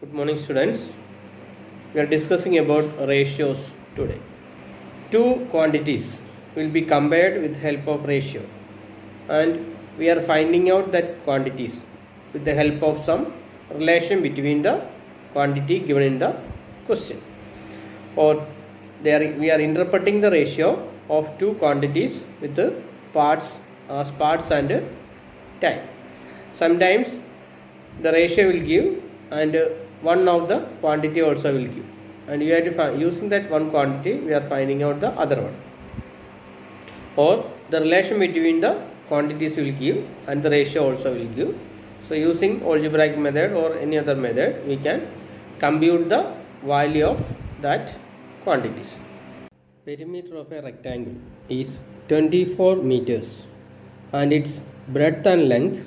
Good morning, students. We are discussing about ratios today. Two quantities will be compared with help of ratio, and we are finding out that quantities with the help of some relation between the quantity given in the question. Or we are interpreting the ratio of two quantities with the parts as parts and time. Sometimes the ratio will give and one of the quantity also will give, and you have to find, using that one quantity we are finding out the other one, or the relation between the quantities will give and the ratio also will give. So using algebraic method or any other method we can compute the value of that quantities. Perimeter of a rectangle is 24 meters and its breadth and length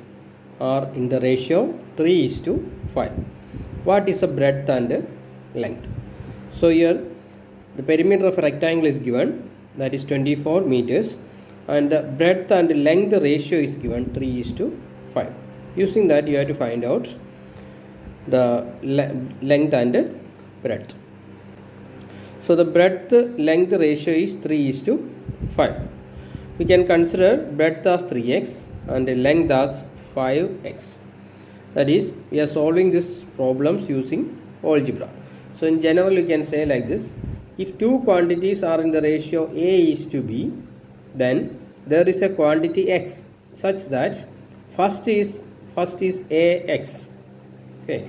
are in the ratio 3:5. What is the breadth and length? So here the perimeter of a rectangle is given, that is 24 meters, and the breadth and length ratio is given 3:5. Using that you have to find out the length and breadth. So the breadth length ratio is 3:5. We can consider breadth as 3x and length as 5x. That is, we are solving these problems using algebra. So in general you can say like this: if two quantities are in the ratio A:B, then there is a quantity x such that first is Ax, okay,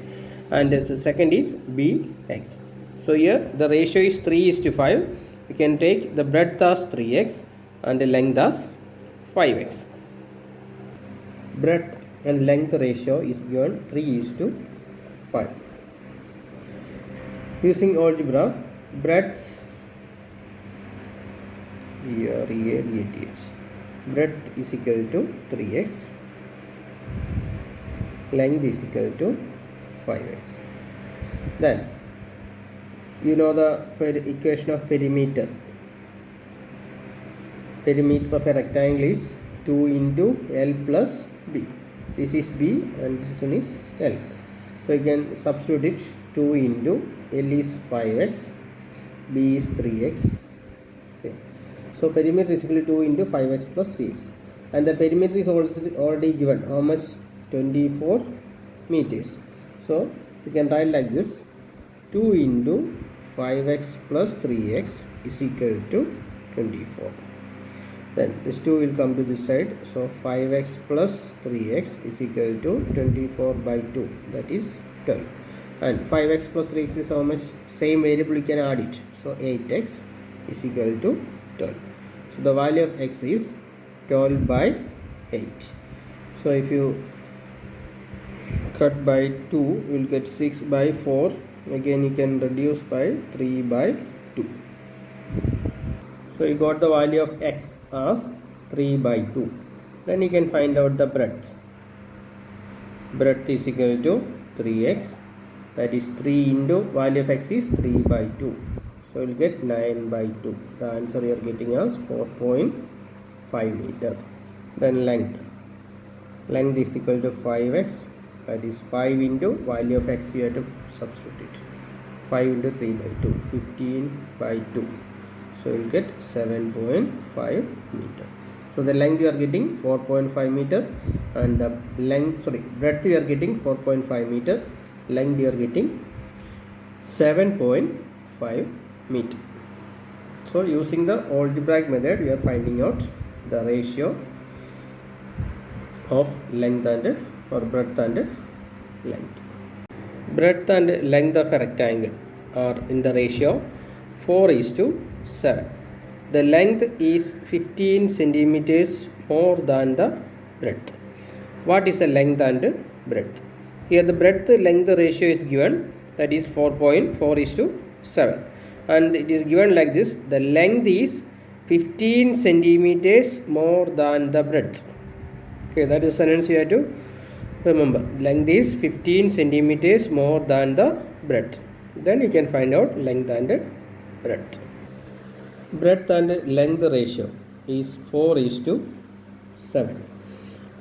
and the second is Bx. So here the ratio is 3:5. We can take the breadth as 3x and the length as 5x. Breadth and length ratio is given 3:5. Using algebra, breadth breadth is equal to 3x, length is equal to 5x. Then you know the equation of perimeter. Perimeter of a rectangle is 2 into L plus B. This is B and this one is L. So you can substitute it: 2 into L is 5x, B is 3x. Okay. So perimeter is equal to 2 into 5x plus 3x. And the perimeter is already given. How much? 24 meters. So you can write like this: 2 into 5x plus 3x is equal to 24. Then this 2 will come to this side. So 5x plus 3x is equal to 24 by 2. That is 12. And 5x plus 3x is how much? Same variable, you can add it. So 8x is equal to 12. So the value of x is 12 by 8. So if you cut by 2, you will get 6 by 4. Again you can reduce by 3 by 2. So you got the value of x as 3 by 2. Then you can find out the breadth. Breadth is equal to 3x. That is 3 into value of x is 3 by 2. So you will get 9 by 2. The answer you are getting as 4.5 meter. Then length. Length is equal to 5x. That is 5 into value of x, you have to substitute it. 5 into 3 by 2. 15 by 2. So you will get 7.5 meter. So the length you are getting 4.5 meter, and the breadth you are getting 4.5 meter, length you are getting 7.5 meter. So using the algebraic method we are finding out the ratio of length and or breadth and length. Breadth and length of a rectangle are in the ratio 4:7. The length is 15 centimeters more than the breadth. What is the length and breadth? Here the breadth length ratio is given, that is 4.4:7, and it is given like this: the length is 15 centimeters more than the breadth. Okay, that is the sentence you have to remember. Length is 15 centimeters more than the breadth. Then you can find out length and breadth. Breadth and length ratio is 4:7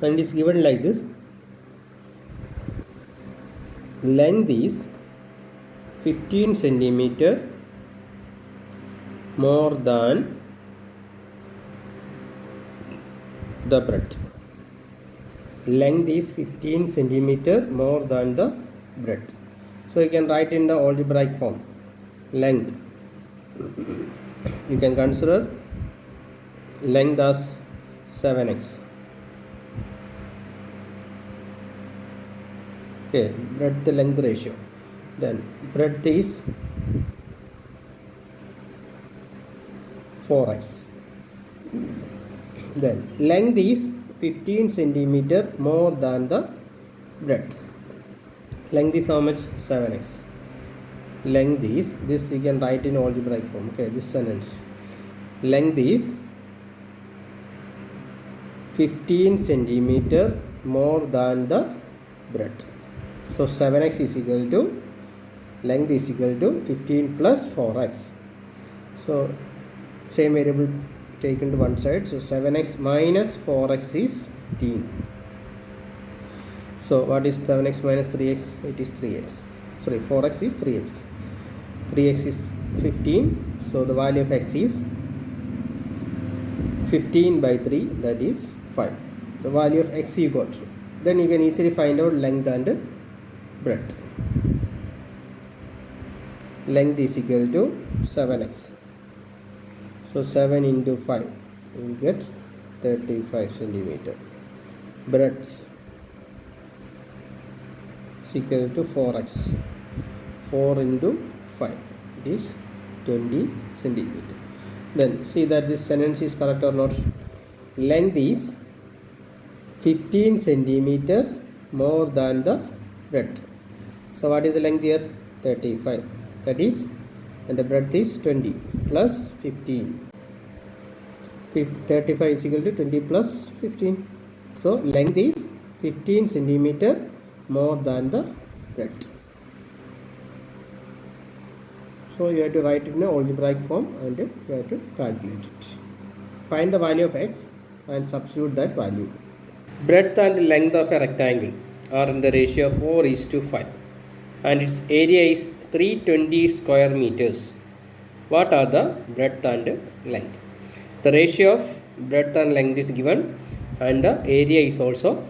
and is given like this: length is 15 centimeter more than the breadth. Length is 15 centimeter more than the breadth. So you can write in the algebraic form. Length, you can consider length as 7x. Okay, breadth length ratio. Then breadth is 4x. Then length is 15 centimeter more than the breadth. Length is how much? 7x. Length is, this you can write in algebraic form. Okay, this sentence. Length is 15 centimeter more than the breadth. So 7x is equal to, length is equal to 15 plus 4x. So same variable taken to one side. So 7x minus 4x is 15. So what is 7x minus 3x? It is 3x. Sorry, 4x is 3x. 3x is 15. So the value of x is 15 by 3, that is 5. The value of x you got. Then you can easily find out length and breadth. Length is equal to 7x. So 7 into 5, you will get 35 centimeter. Breadth is equal to 4x. 4 into 5, it is 20 centimeter. Then see that this sentence is correct or not. Length is 15 centimeter more than the breadth. So what is the length here? 35. That is, and the breadth is 20 plus 15. 35 is equal to 20 plus 15. So length is 15 centimeter more than the breadth. So you have to write it in an algebraic form and you have to calculate it. Find the value of x and substitute that value. Breadth and length of a rectangle are in the ratio of 4:5 and its area is 320 square meters. What are the breadth and length? The ratio of breadth and length is given and the area is also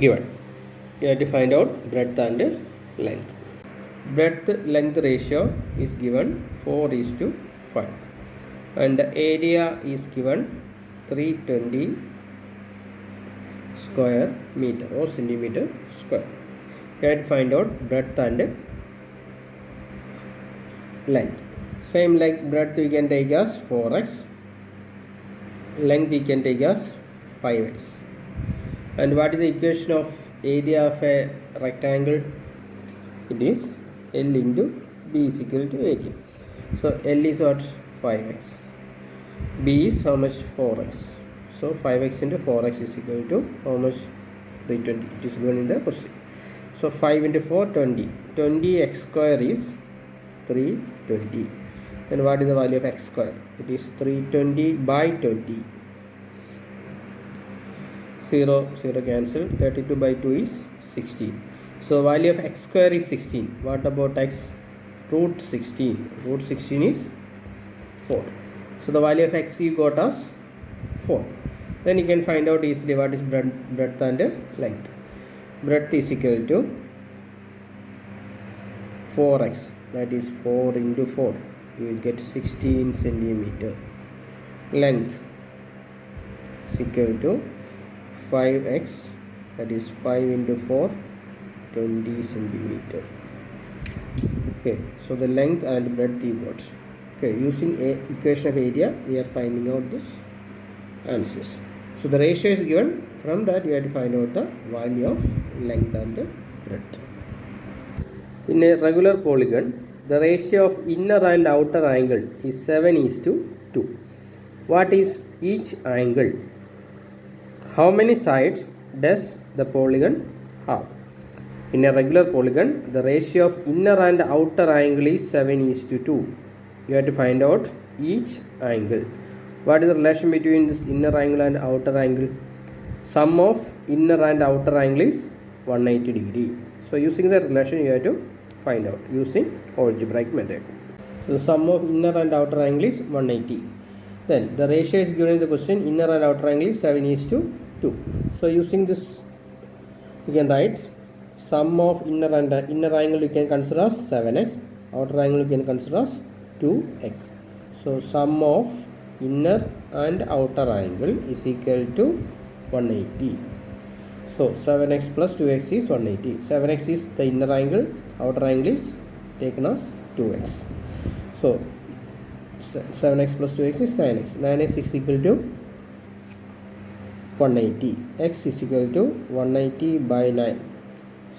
given. You have to find out breadth and length. Breadth length ratio is given 4:5 and the area is given 320 square meter or centimeter square. You have to find out breadth and length. Same like breadth we can take as 4x, length we can take as 5x. And what is the equation of area of a rectangle? It is L into B is equal to area. So L is what? 5x. B is how much? 4x. So 5x into 4x is equal to how much? 320. It is given in the question. So 5 into 4, 20. 20x square is 320. Then what is the value of x square? It is 320 by 20. 0 cancel. 32 by 2 is 16. So value of x square is 16. What about x? Root 16. Root 16 is 4. So the value of x you got as 4. Then you can find out easily what is breadth and length. Breadth is equal to 4x. That is 4 into 4. You will get 16 centimeter. Length is equal to 5x. That is 5 into 4. 20 centimeter. Okay, so the length and breadth you got. Okay, using a equation of area, we are finding out this answers. So the ratio is given. From that, you have to find out the value of length and breadth. In a regular polygon, the ratio of inner and outer angle is 7:2. What is each angle? How many sides does the polygon have? In a regular polygon, the ratio of inner and outer angle is 7:2. You have to find out each angle. What is the relation between this inner angle and outer angle? Sum of inner and outer angle is 180 degree. So using the relation, you have to find out using algebraic method. So the sum of inner and outer angle is 180. Then the ratio is given in the question, inner and outer angle is 7:2. So using this you can write sum of inner angle you can consider as 7x, outer angle you can consider as 2x. So sum of inner and outer angle is equal to 180. So 7x plus 2x is 180. 7x is the inner angle, outer angle is taken as 2x. So 7x plus 2x is 9x. 9x is equal to 180. X is equal to 180 by 9.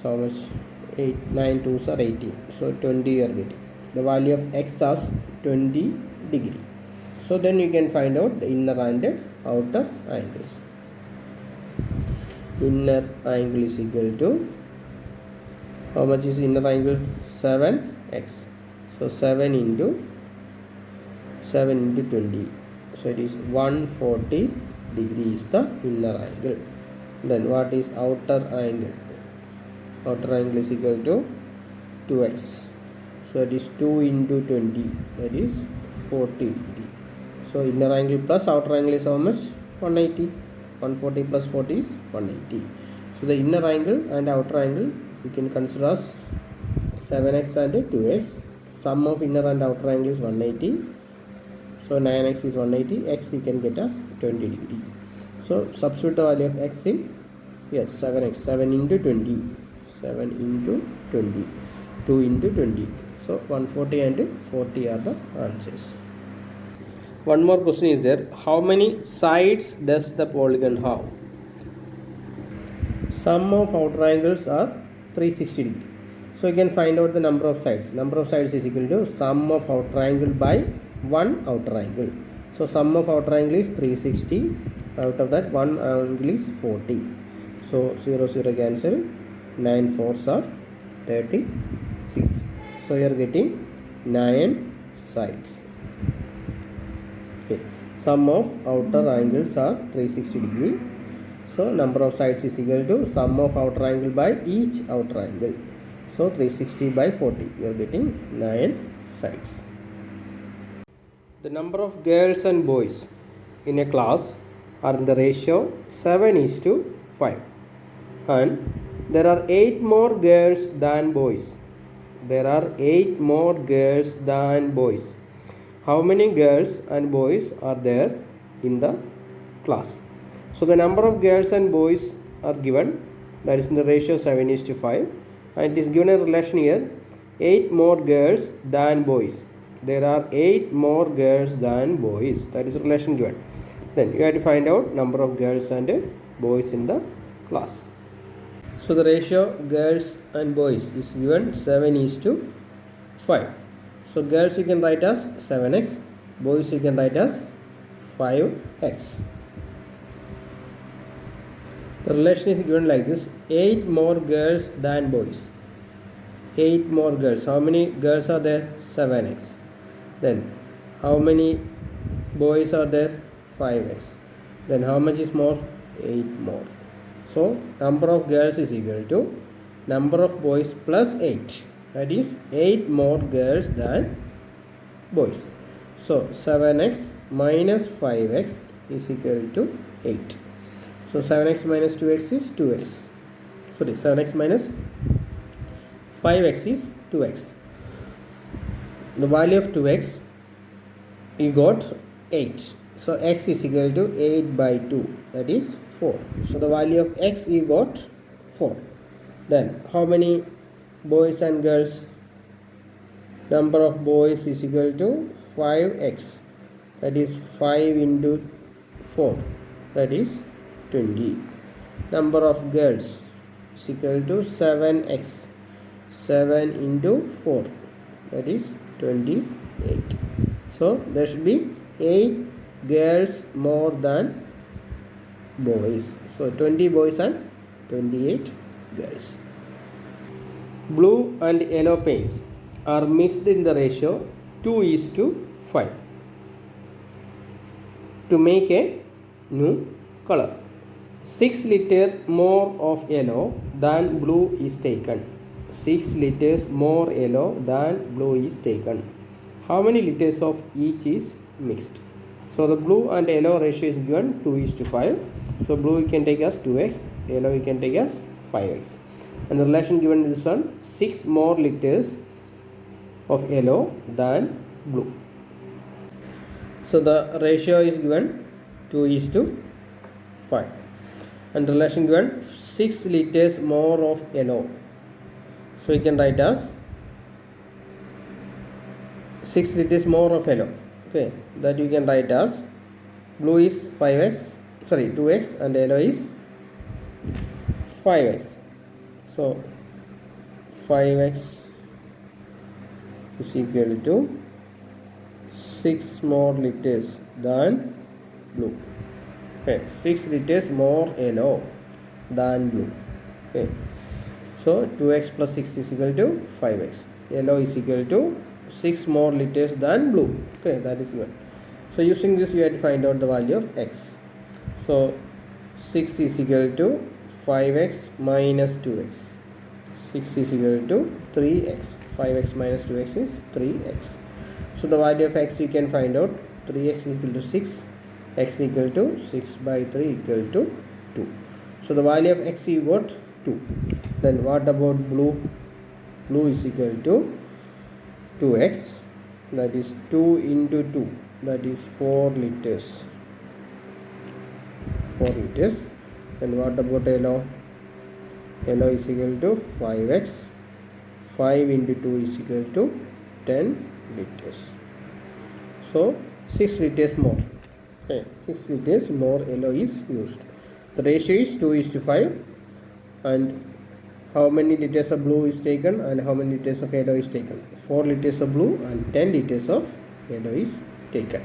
So how much? 8, 9 2s are 18. So 20 you are getting. The value of x as 20 degree. So then you can find out the inner and outer angles. Inner angle is equal to, how much is inner angle? 7x. So 7 into 20. So it is 140 degree is the inner angle. Then what is outer angle? Outer angle is equal to 2x. So it is 2 into 20, that is 40 degree. So inner angle plus outer angle is how much? 180. 140 plus 40 is 180. So the inner angle and outer angle we can consider as 7x and 2x. Sum of inner and outer angle is 180. So 9x is 180. X you can get as 20 degree. So substitute the value of x in here. 7x. 7 into 20. 7 into 20. 2 into 20. So 140 and 40 are the answers. One more question is there. How many sides does the polygon have? Sum of outer angles are 360 degree. So you can find out the number of sides. Number of sides is equal to sum of outer angle by one outer angle. So sum of outer angle is 360. Out of that one angle is 40. So 0 0 cancel. 9 4s are 36. So you are getting 9 sides. Okay. Sum of outer angles are 360 degree. So number of sides is equal to sum of outer angle by each outer angle. So 360 by 40. You are getting 9 sides. The number of girls and boys in a class are in the ratio 7:5. And there are 8 more girls than boys. There are 8 more girls than boys. How many girls and boys are there in the class? So the number of girls and boys are given, that is in the ratio 7:5, and it is given a relation here, 8 more girls than boys. There are 8 more girls than boys. That is the relation given. Then you have to find out number of girls and boys in the class. So the ratio girls and boys is given 7:5. So girls you can write as 7x, boys you can write as 5x. The relation is given like this: 8 more girls than boys. 8 more girls. How many girls are there? 7x. Then how many boys are there? 5x. Then how much is more? 8 more. So number of girls is equal to number of boys plus 8. That is 8 more girls than boys. So 7x minus 5x is equal to 8. So 7x minus 2x is 2x. Sorry, 7x minus 5x is 2x. The value of 2x, you got 8. So x is equal to 8 by 2, that is 4. So the value of x you got 4. Then how many boys and girls? Number of boys is equal to 5x, that is 5 into 4, that is 20. Number of girls is equal to 7x, 7 into 4, that is 28. So there should be 8 girls more than boys. So 20 boys and 28 girls. Blue and yellow paints are mixed in the ratio 2:5 to make a new color. 6 liter more of yellow than blue is taken. 6 liters more yellow than blue is taken. How many liters of each is mixed? So the blue and yellow ratio is given 2:5. So blue we can take as 2x, yellow we can take as 5x. And the relation given is this one, 6 more liters of yellow than blue. So the ratio is given 2:5. And relation given 6 liters more of yellow. So we can write as 6 liters more of yellow. Okay, that you can write as blue is 2x and yellow is 5x. So 5x is equal to 6 more liters than blue. Okay, 6 liters more yellow than blue. Okay, so 2x plus 6 is equal to 5x. Yellow is equal to 6 more liters than blue. Okay, that is good. So using this we have to find out the value of x. So 6 is equal to 5x minus 2x. 6 is equal to 3x. 5x minus 2x is 3x. So the value of x you can find out. 3x is equal to 6. X equal to 6 by 3 equal to 2. So the value of x you got 2. Then what about blue? Blue is equal to 2x, that is 2 into 2, that is 4 liters. 4 liters. And what about yellow? Yellow is equal to 5x. 5 into 2 is equal to 10 liters. So 6 liters more. Okay, 6 liters more yellow is used. The ratio is 2:5. And how many liters of blue is taken and how many liters of yellow is taken? 4 liters of blue and 10 liters of yellow is taken.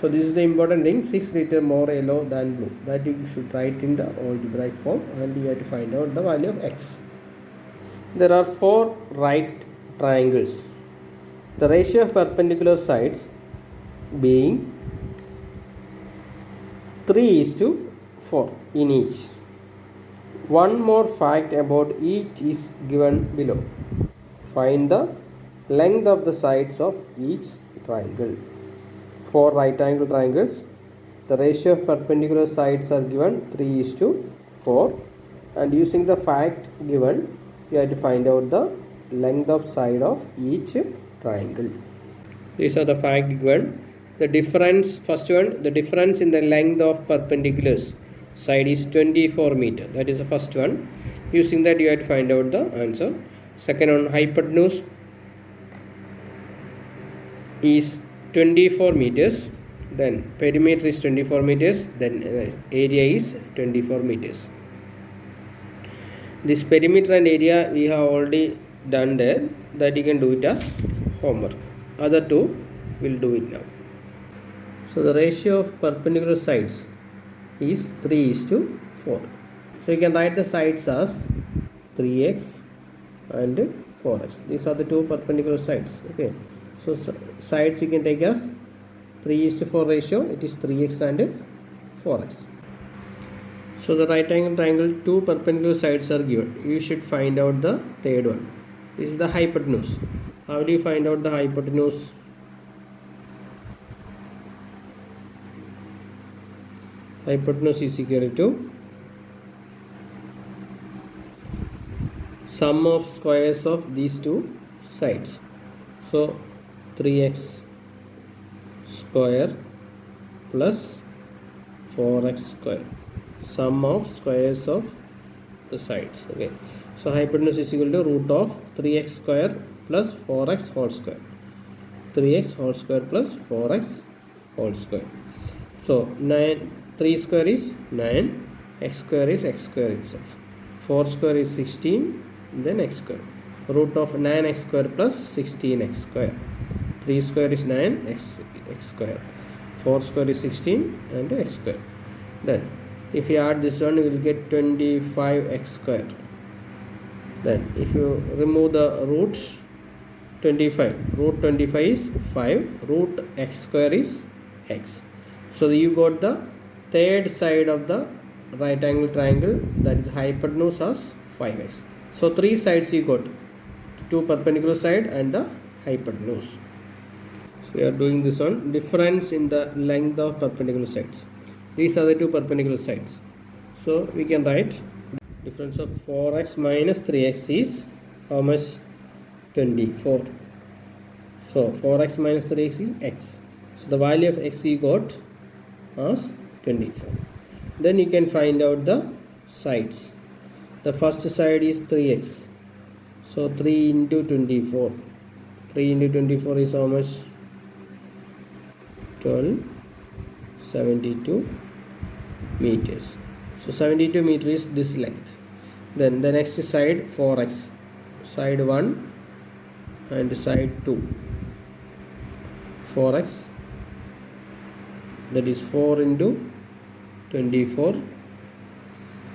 So this is the important thing, 6 liters more yellow than blue. That you should write in the algebraic form and you have to find out the value of x. There are 4 right triangles. The ratio of perpendicular sides being 3:4 in each. One more fact about each is given below. Find the length of the sides of each triangle. For right angle triangles, the ratio of perpendicular sides are given 3:4, and using the fact given, you have to find out the length of side of each triangle. These are the fact given. The difference, first one, the difference in the length of perpendiculars side is 24 meter. That is the first one. Using that you have to find out the answer. Second one, hypotenuse is 24 meters. Then perimeter is 24 meters. Then area is 24 meters. This perimeter and area we have already done there. That you can do it as homework. Other two will do it now. So the ratio of perpendicular sides is 3:4. So you can write the sides as 3x and 4x. These are the two perpendicular sides. Okay. So sides you can take as 3:4 ratio. It is 3x and 4x. So the right angle triangle, two perpendicular sides are given. You should find out the third one. This is the hypotenuse. How do you find out the hypotenuse? Hypotenuse is equal to sum of squares of these two sides. So 3x square plus 4x square, sum of squares of the sides. Okay, so hypotenuse is equal to root of 3x square plus 4x whole square. 3x whole square plus 4x whole square. So 3 square is 9, x square is x square itself, 4 square is 16, then x square. Root of 9x square plus 16x square. 3 square is 9, x square. 4 square is 16 and x square. Then if you add this one, you will get 25x square. Then if you remove the roots, 25, root 25 is 5, root x square is x. So you got the third side of the right angle triangle, that is hypotenuse as 5x. So 3 sides you got, two perpendicular side and the hypotenuse. So we are doing this one, difference in the length of perpendicular sides. These are the two perpendicular sides. So we can write difference of 4x minus 3x is how much? 24. So 4x minus 3x is x. So the value of x you got as 24. Then you can find out the sides. The first side is 3x. So 3 into 24. 3 into 24 is how much? 12. 72 meters. So 72 meters is this length. Then the next side 4x. Side 1 and side 2. 4x. That is 4 into 24.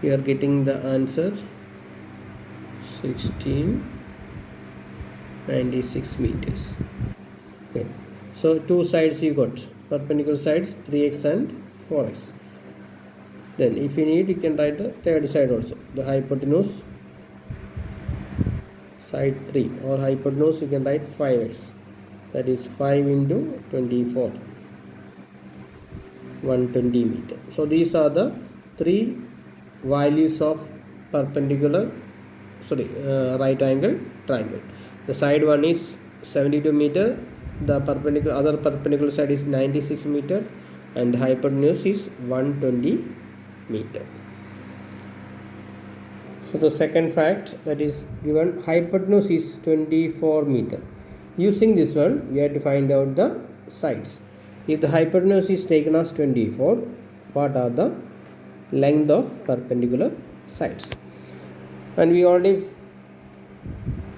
We are getting the answer 1696 meters. Okay. So two sides you got, perpendicular sides 3x and 4x. Then if you need, you can write the third side also, the hypotenuse side 3, or hypotenuse you can write 5x. That is 5 into 24, 120 meter. So these are the three values of perpendicular right angle triangle. The side one is 72 meter, the other perpendicular side is 96 meter, and the hypotenuse is 120 meter. So the second fact that is given, hypotenuse is 24 meter. Using this one, we have to find out the sides. If the hypotenuse is taken as 24, what are the length of perpendicular sides? And we already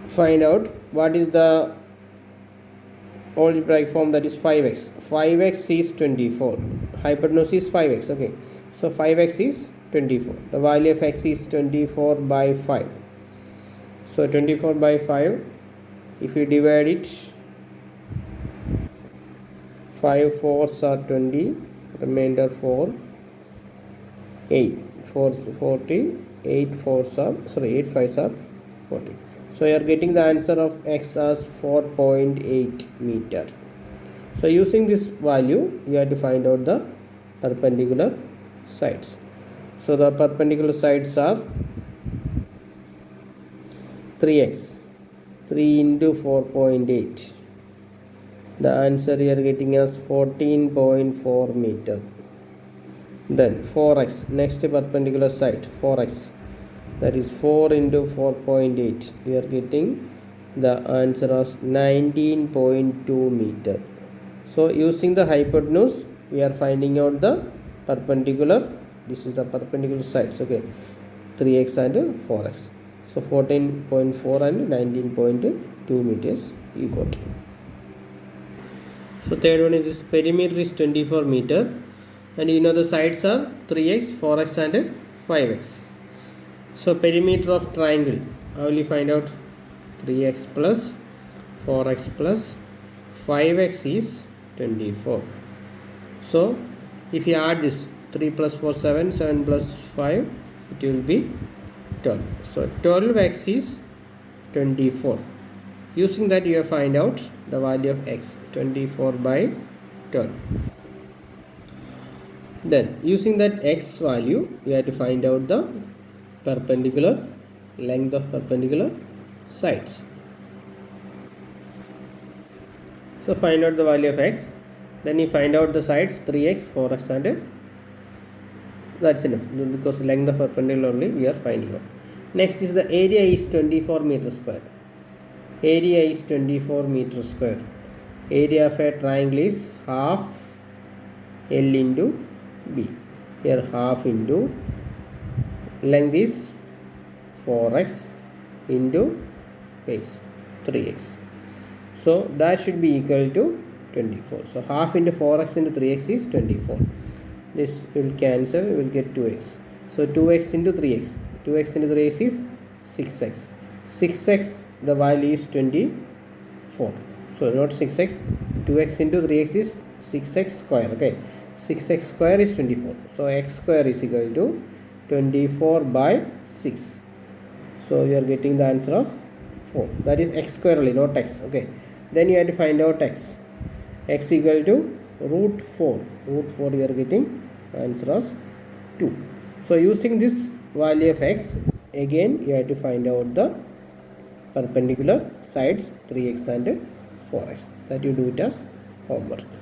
find out what is the algebraic form, that is 5x. 5x is 24. Hypotenuse is 5x. Okay. So 5x is 24. The value of x is 24 by 5. So 24 by 5. If you divide it, 5 4s are 20. Remainder 4. 8. 4 40. 8 5s are 40. So you are getting the answer of x as 4.8 meter. So using this value, you have to find out the perpendicular sides. So the perpendicular sides are 3x. 3 into 4.8. The answer you are getting as 14.4 meter. Then 4x, next perpendicular side 4x. That is 4 into 4.8. We are getting the answer as 19.2 meter. So using the hypotenuse, we are finding out the perpendicular. This is the perpendicular sides. Okay, 3x and 4x. So 14.4 and 19.2 meters you got. So third one is this perimeter is 24 meter, and you know the sides are 3x, 4x and 5x. So perimeter of triangle, how will you find out? 3x plus 4x plus 5x is 24. So if you add this, 3 plus 4 7, 7 plus 5, it will be 12. So 12x is 24. Using that, you have find out the value of x, 24 by 12. Then using that x value, you have to find out the perpendicular length of perpendicular sides. So find out the value of x, then you find out the sides 3x, 4x and that's enough, because length of perpendicular only we are finding out. Next is the area is 24 meter square. Area is 24 meter square. Area of a triangle is half L into B. Here half into length is 4x into base 3x. So that should be equal to 24. So half into 4x into 3x is 24. This will cancel, we will get 2x. So 2x into 3x. 2x into 3x is 6x. 6x, the value is 24. So not 6x. 2x into 3x is 6x square. Okay. 6x square is 24. So x square is equal to 24 by 6. So you are getting the answer of 4. That is x square only, not x. Okay. Then you have to find out x. X equal to root 4. Root 4 we are getting answer as 2. So using this value of x, again you have to find out the perpendicular sides 3x and 4x. That you do it as homework.